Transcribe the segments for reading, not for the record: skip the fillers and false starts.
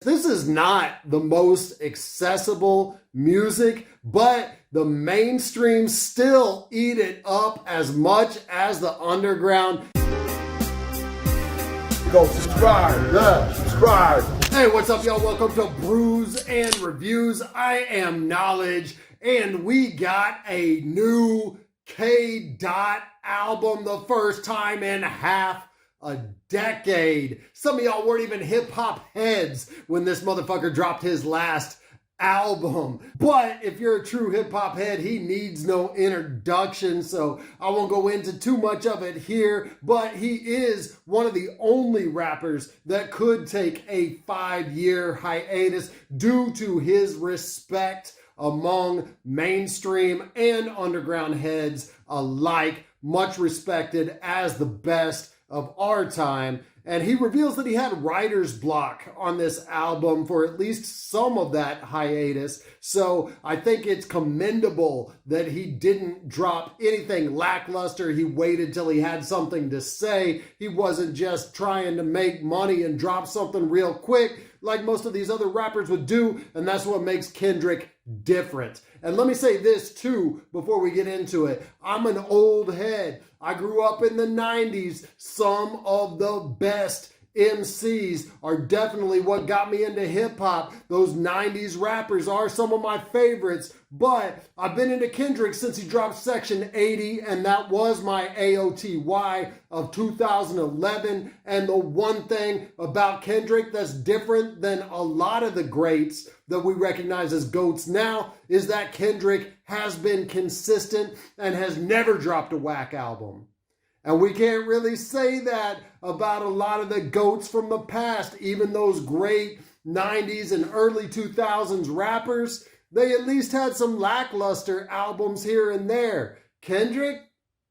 This is not the most accessible music, but the mainstream still eat it up as much as the underground. Go subscribe, yeah, subscribe. Hey, what's up, y'all? Welcome to Brews and Reviews. I am Knowledge, and we got a new K. album, the first time in half a decade. Some of y'all weren't even hip-hop heads when this motherfucker dropped his last album. But if you're a true hip-hop head, he needs no introduction, so I won't go into too much of it here. But he is one of the only rappers that could take a 5-year hiatus due to his respect among mainstream and underground heads alike, much respected as the best of our time. And he reveals that he had writer's block on this album for at least some of that hiatus. So I think it's commendable that he didn't drop anything lackluster. He waited till he had something to say. He wasn't just trying to make money and drop something real quick like most of these other rappers would do. And that's what makes Kendrick different. And let me say this too before we get into it. I'm an old head. I grew up in the 90s. Some of the best MCs are definitely what got me into hip hop. Those 90s rappers are some of my favorites, but I've been into Kendrick since he dropped Section 80, and that was my AOTY of 2011. And the one thing about Kendrick that's different than a lot of the greats that we recognize as GOATs now is that Kendrick has been consistent and has never dropped a whack album. And we can't really say that about a lot of the GOATs from the past. Even those great 90s and early 2000s rappers, they at least had some lackluster albums here and there. Kendrick?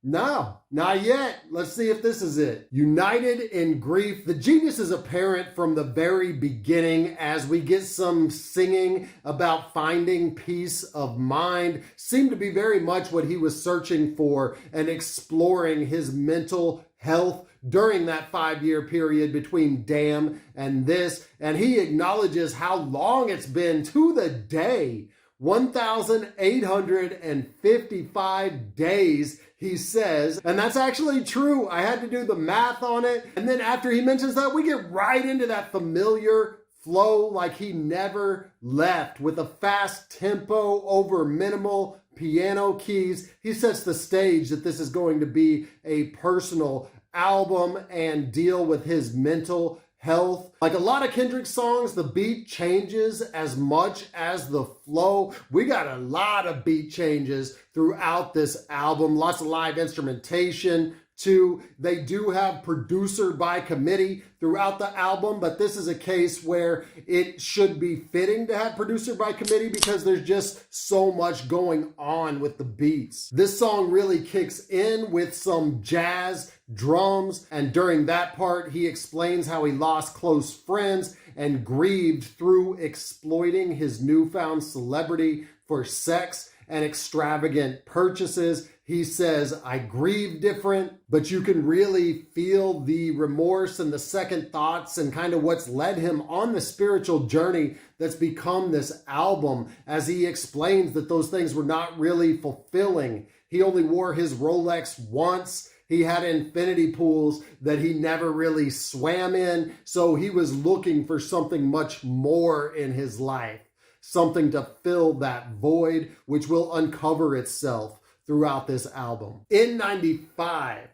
No, not yet. Let's see if this is it. United in Grief. The genius is apparent from the very beginning as we get some singing about finding peace of mind. Seemed to be very much what he was searching for and exploring his mental health during that 5-year period between Damn and this. And he acknowledges how long it's been to the day. 1,855 days, he says. And that's actually true. I had to do the math on it. And then after he mentions that, we get right into that familiar flow like he never left with a fast tempo over minimal piano keys. He sets the stage that this is going to be a personal album and deal with his mental health. Like a lot of Kendrick songs, the beat changes as much as the flow. We got a lot of beat changes throughout this album. Lots of live instrumentation too. They do have producer by committee throughout the album, but this is a case where it should be fitting to have producer by committee because there's just so much going on with the beats. This song really kicks in with some jazz drums, and during that part, he explains how he lost close friends and grieved through exploiting his newfound celebrity for sex and extravagant purchases. He says, I grieve different, but you can really feel the remorse and the second thoughts and kind of what's led him on the spiritual journey that's become this album, as he explains that those things were not really fulfilling. He only wore his Rolex once. He had infinity pools that he never really swam in, so he was looking for something much more in his life, something to fill that void, which will uncover itself throughout this album. N95,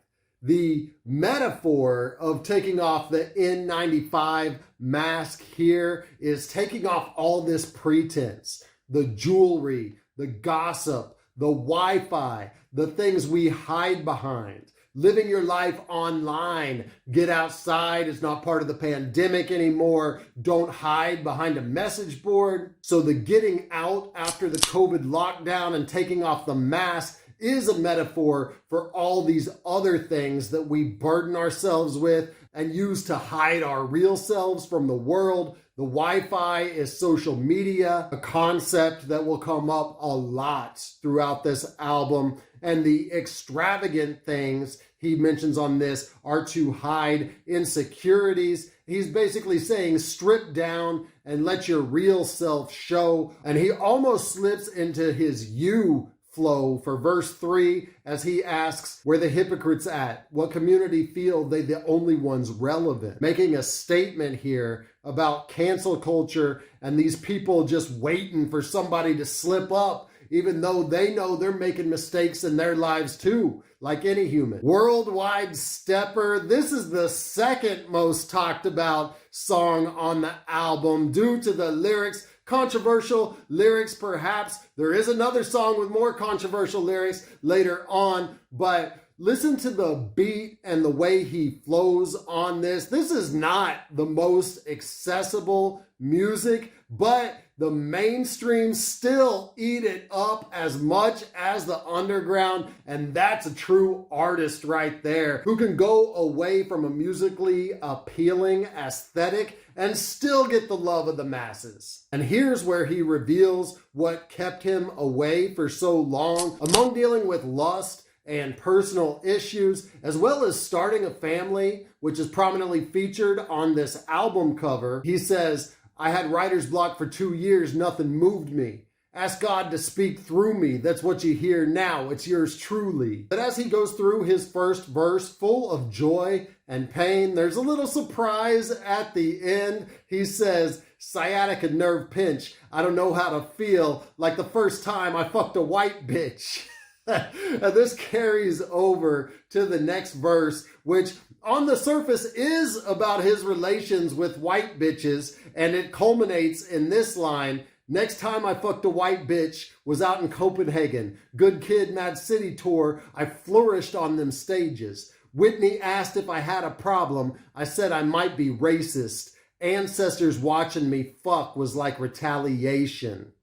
the metaphor of taking off the N95 mask here is taking off all this pretense, the jewelry, the gossip, the Wi-Fi, the things we hide behind. Living your life online. Get outside. It's not part of the pandemic anymore. Don't hide behind a message board. So the getting out after the COVID lockdown and taking off the mask is a metaphor for all these other things that we burden ourselves with and use to hide our real selves from the world. The Wi-Fi is social media, a concept that will come up a lot throughout this album. And the extravagant things he mentions on this are to hide insecurities He's basically saying strip down and let your real self show. And he almost slips into his you flow for verse 3 as he asks, where the hypocrites at? What community feel they the only ones relevant? Making a statement here about cancel culture and these people just waiting for somebody to slip up, even though they know they're making mistakes in their lives too, like any human. Worldwide Stepper. This is the second most talked about song on the album due to the lyrics. Controversial lyrics, perhaps. There is another song with more controversial lyrics later on, but listen to the beat and the way he flows on this. This is not the most accessible music, but the mainstream still eat it up as much as the underground, and that's a true artist right there who can go away from a musically appealing aesthetic and still get the love of the masses. And here's where he reveals what kept him away for so long. Among dealing with lust and personal issues, as well as starting a family, which is prominently featured on this album cover, he says, I had writer's block for 2 years, nothing moved me. Ask God to speak through me. That's what you hear now. It's yours truly. But as he goes through his first verse, full of joy and pain, there's a little surprise at the end. He says, sciatica nerve pinch. I don't know how to feel like the first time I fucked a white bitch. And this carries over to the next verse, which on the surface is about his relations with white bitches, and it culminates in this line, next time I fucked a white bitch was out in Copenhagen. Good Kid, Mad City tour, I flourished on them stages. Whitney asked if I had a problem. I said I might be racist. Ancestors watching me fuck was like retaliation.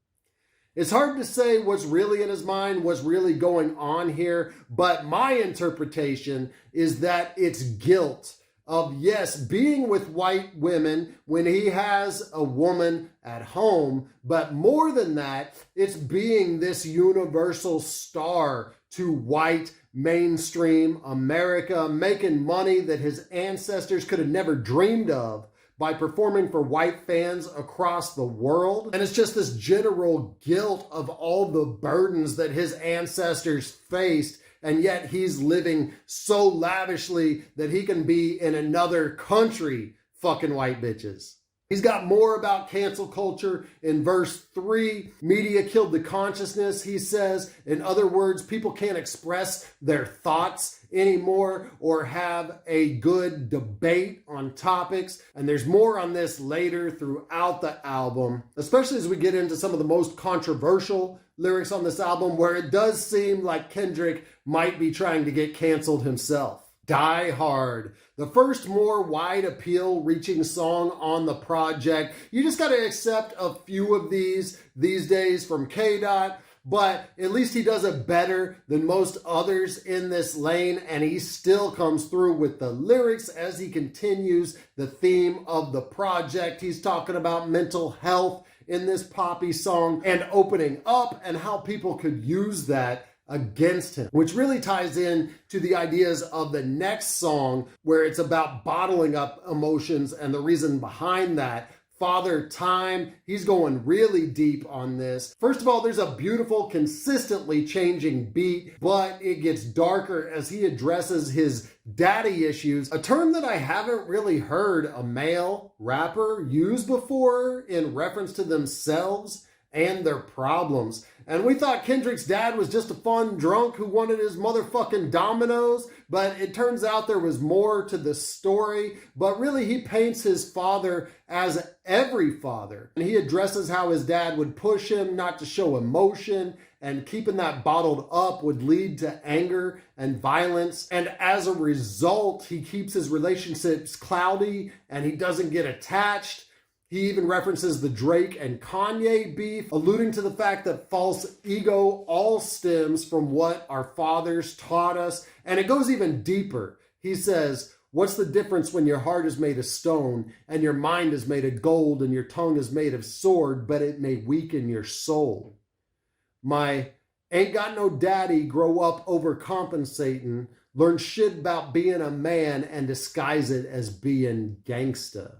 It's hard to say what's really in his mind, what's really going on here, but my interpretation is that it's guilt of, yes, being with white women when he has a woman at home, but more than that, it's being this universal star to white mainstream America, making money that his ancestors could have never dreamed of by performing for white fans across the world. And it's just this general guilt of all the burdens that his ancestors faced, and yet he's living so lavishly that he can be in another country fucking white bitches. He's got more about cancel culture in verse 3. Media killed the consciousness, he says. In other words, people can't express their thoughts anymore or have a good debate on topics. And there's more on this later throughout the album, especially as we get into some of the most controversial lyrics on this album, where it does seem like Kendrick might be trying to get canceled himself. Die Hard, the first more wide appeal reaching song on the project. You just got to accept a few of these days from K-Dot, but at least he does it better than most others in this lane, and he still comes through with the lyrics as he continues the theme of the project. He's talking about mental health in this poppy song and opening up and how people could use that against him, which really ties in to the ideas of the next song, where it's about bottling up emotions and the reason behind that. Father Time, he's going really deep on this. First of all, there's a beautiful, consistently changing beat, but it gets darker as he addresses his daddy issues, a term that I haven't really heard a male rapper use before in reference to themselves and their problems. And we thought Kendrick's dad was just a fun drunk who wanted his motherfucking dominoes, but it turns out there was more to the story. But really, he paints his father as every father. And he addresses how his dad would push him not to show emotion, and keeping that bottled up would lead to anger and violence. And as a result, he keeps his relationships cloudy and he doesn't get attached. He even references the Drake and Kanye beef, alluding to the fact that false ego all stems from what our fathers taught us. And it goes even deeper. He says, what's the difference when your heart is made of stone and your mind is made of gold and your tongue is made of sword, but it may weaken your soul? My ain't got no daddy grow up overcompensating learn shit about being a man and disguise it as being gangsta.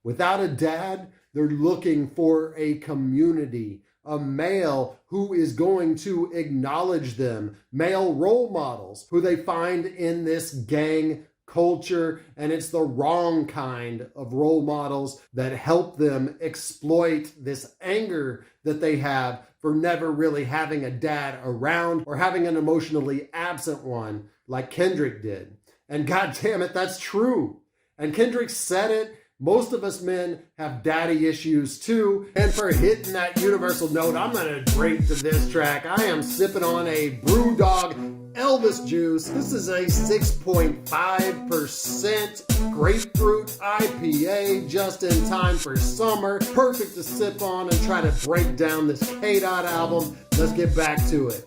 Without a dad, they're looking for a community, a male who is going to acknowledge them, male role models who they find in this gang culture, and it's the wrong kind of role models that help them exploit this anger that they have for never really having a dad around or having an emotionally absent one like Kendrick did. And god damn it, that's true. And Kendrick said it. Most of us men have daddy issues too. And for hitting that universal note, I'm gonna drink to this track. I am sipping on a BrewDog Elvis juice. This is a 6.5% grapefruit IPA, just in time for summer. Perfect to sip on and try to break down this K-Dot album. Let's get back to it.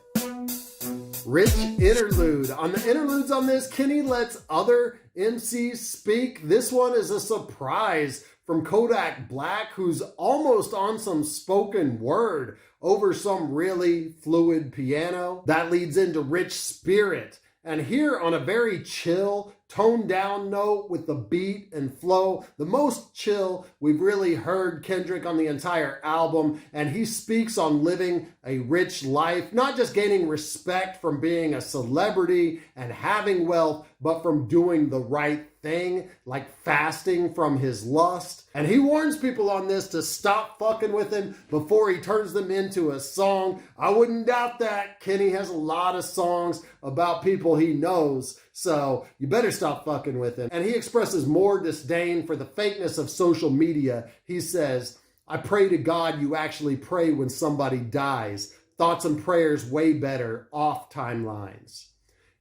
Rich interlude. On the interludes on this, Kenny lets other MCs speak. This one is a surprise from Kodak Black, who's almost on some spoken word over some really fluid piano. That leads into Rich Spirit. And here on a very chill, toned down note with the beat and flow, the most chill we've really heard Kendrick on the entire album. And he speaks on living a rich life, not just gaining respect from being a celebrity and having wealth, but from doing the right thing, like fasting from his lust. And he warns people on this to stop fucking with him before he turns them into a song. I wouldn't doubt that. Kenny has a lot of songs about people he knows, so you better stop fucking with him. And he expresses more disdain for the fakeness of social media. He says, I pray to God you actually pray when somebody dies. Thoughts and prayers way better off timelines.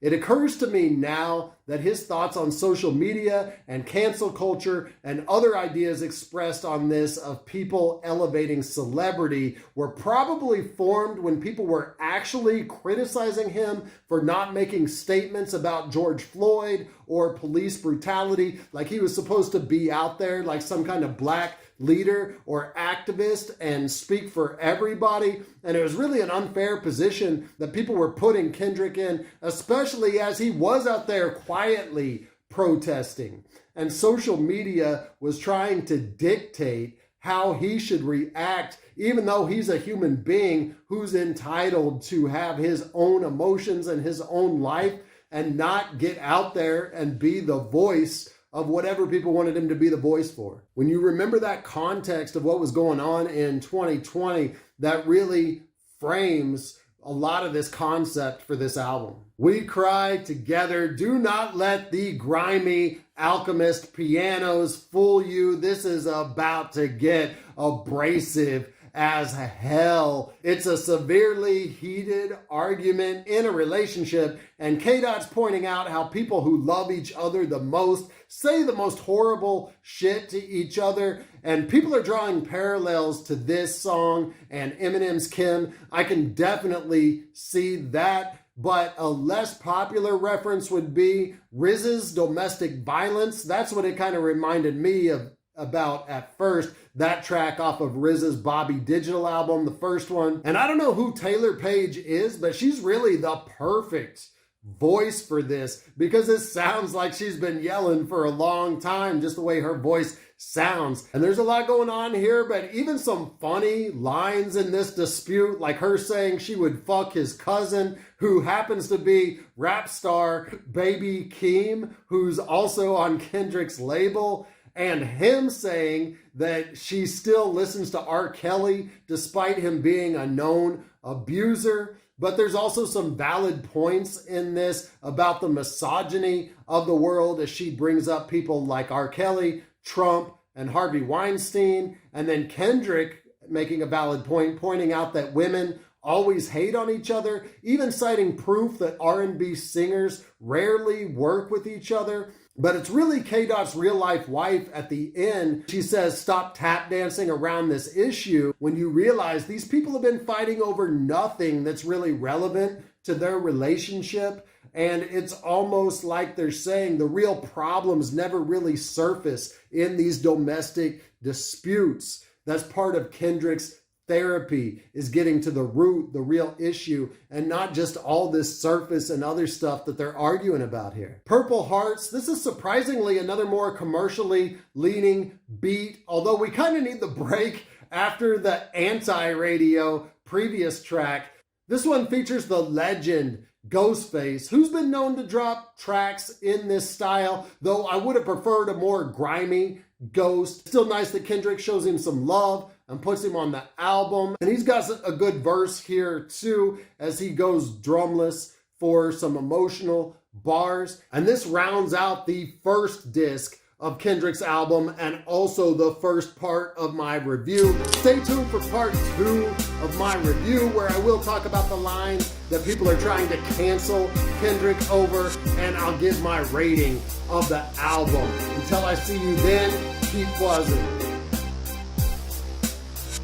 It occurs to me now that his thoughts on social media and cancel culture and other ideas expressed on this of people elevating celebrity were probably formed when people were actually criticizing him for not making statements about George Floyd or police brutality, like he was supposed to be out there like some kind of black leader or activist and speak for everybody. And it was really an unfair position that people were putting Kendrick in, especially as he was out there quietly protesting. And social media was trying to dictate how he should react, even though he's a human being who's entitled to have his own emotions and his own life and not get out there and be the voice of whatever people wanted him to be the voice for. When you remember that context of what was going on in 2020, that really frames a lot of this concept for this album. We cry together. Do not let the grimy Alchemist pianos fool you. This is about to get abrasive as hell. It's a severely heated argument in a relationship, and K-Dot's pointing out how people who love each other the most say the most horrible shit to each other, and people are drawing parallels to this song and Eminem's Keem. I can definitely see that, but a less popular reference would be RZA's Domestic Violence. That's what it kind of reminded me about at first. That track off of RZA's Bobby Digital album, the first one. And I don't know who Taylour Paige is, but she's really the perfect voice for this because it sounds like she's been yelling for a long time, just the way her voice sounds. And there's a lot going on here, but even some funny lines in this dispute, like her saying she would fuck his cousin, who happens to be rap star Baby Keem, who's also on Kendrick's label, and him saying that she still listens to R. Kelly despite him being a known abuser. But there's also some valid points in this about the misogyny of the world as she brings up people like R. Kelly, Trump, and Harvey Weinstein. And then Kendrick making a valid point, pointing out that women always hate on each other, even citing proof that R&B singers rarely work with each other. But it's really K-Dot's real-life wife at the end. She says, stop tap dancing around this issue, when you realize these people have been fighting over nothing that's really relevant to their relationship. And it's almost like they're saying the real problems never really surface in these domestic disputes. That's part of Kendrick's Therapy is getting to the root, the real issue, and not just all this surface and other stuff that they're arguing about here. Purple Hearts, this is surprisingly another more commercially leaning beat, although we kind of need the break after the anti-radio previous track. This one features the legend Ghostface, who's been known to drop tracks in this style, though I would have preferred a more grimy Ghost. Still nice that Kendrick shows him some love and puts him on the album. And he's got a good verse here too, as he goes drumless for some emotional bars. And this rounds out the first disc of Kendrick's album and also the first part of my review. Stay tuned for part 2 of my review, where I will talk about the lines that people are trying to cancel Kendrick over, and I'll give my rating of the album. Until I see you then, keep buzzing.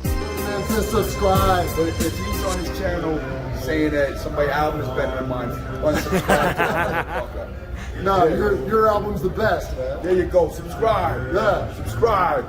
And to subscribe. But if he's on his channel saying that somebody's album is better than mine, unsubscribe to that motherfucker. No, your album's the best, man. There you go. Subscribe. Yeah. Subscribe.